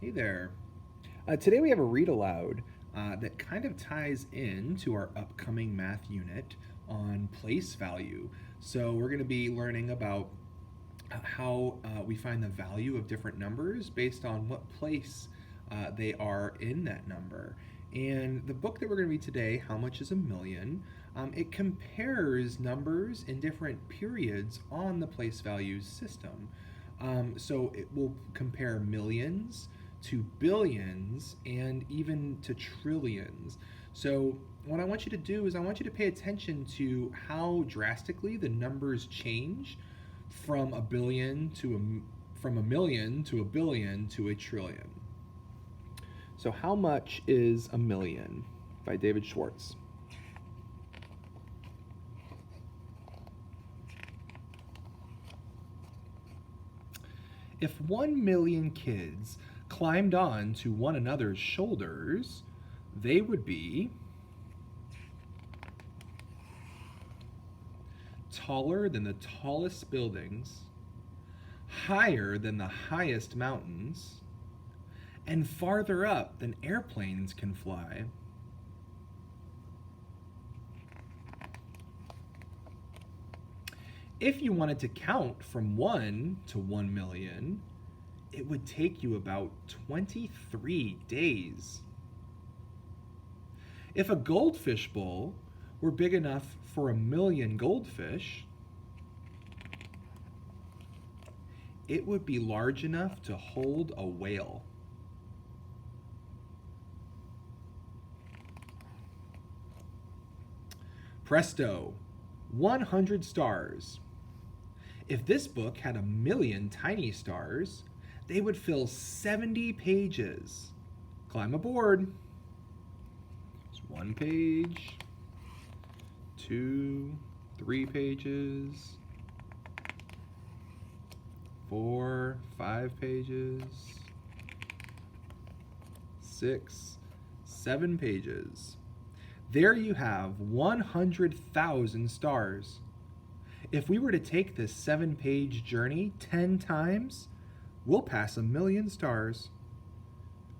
Hey there. Today we have a read aloud that kind of ties into our upcoming math unit on place value. So we're going to be learning about how we find the value of different numbers based on what place they are in that number. And the book that we're going to read today, How Much is a Million? It compares numbers in different periods on the place values system. So it will compare millions to billions and even to trillions. So what I want you to do is I want you to pay attention to how drastically the numbers change from a billion to from a million to a billion to a trillion. So How Much is a Million by David Schwartz. If 1 million kids climbed on to one another's shoulders, they would be taller than the tallest buildings, higher than the highest mountains, and farther up than airplanes can fly. If you wanted to count from 1 to 1 million, it would take you about 23 days. If a goldfish bowl were big enough for 1 million goldfish, it would be large enough to hold a whale. Presto, 100 stars. If this book had 1 million tiny stars, they would fill 70 pages. Climb aboard. It's 1 page, 2, 3 pages, 4, 5 pages, 6, 7 pages. There you have 100,000 stars. If we were to take this 7-page journey 10 times, we'll pass 1 million stars.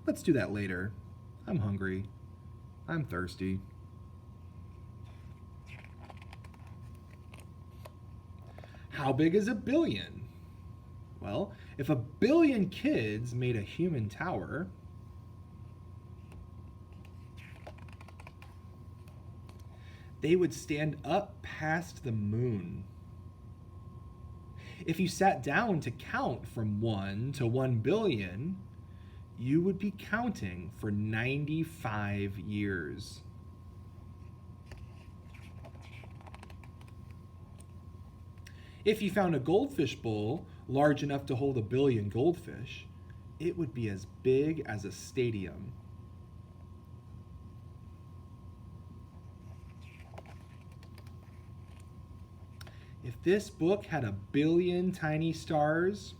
Let's do that later. I'm hungry. I'm thirsty. How big is a billion? Well, if 1 billion kids made a human tower, they would stand up past the moon. If you sat down to count from 1 to 1 billion, you would be counting for 95 years. If you found a goldfish bowl large enough to hold 1 billion goldfish, it would be as big as a stadium. If this book had 1 billion tiny stars,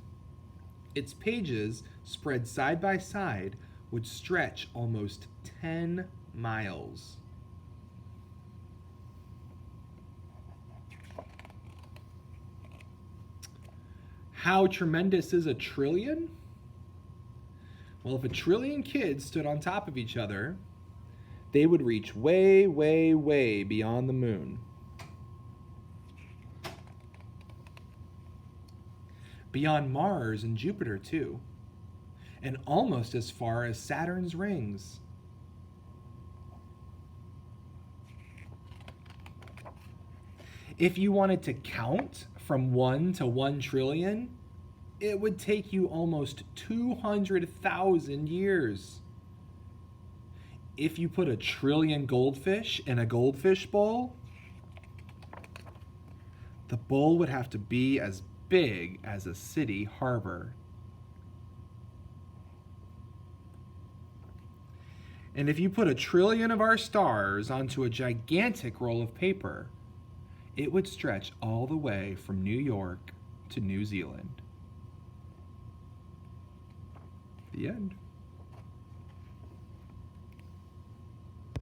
its pages, spread side by side, would stretch almost 10 miles. How tremendous is a trillion? Well, if 1 trillion kids stood on top of each other, they would reach way, way, way beyond the moon. Beyond Mars and Jupiter too, and almost as far as Saturn's rings. If you wanted to count from 1 to 1 trillion, it would take you almost 200,000 years. If you put 1 trillion goldfish in a goldfish bowl, the bowl would have to be as big as a city harbor. And if you put 1 trillion of our stars onto a gigantic roll of paper, it would stretch all the way from New York to New Zealand. The end.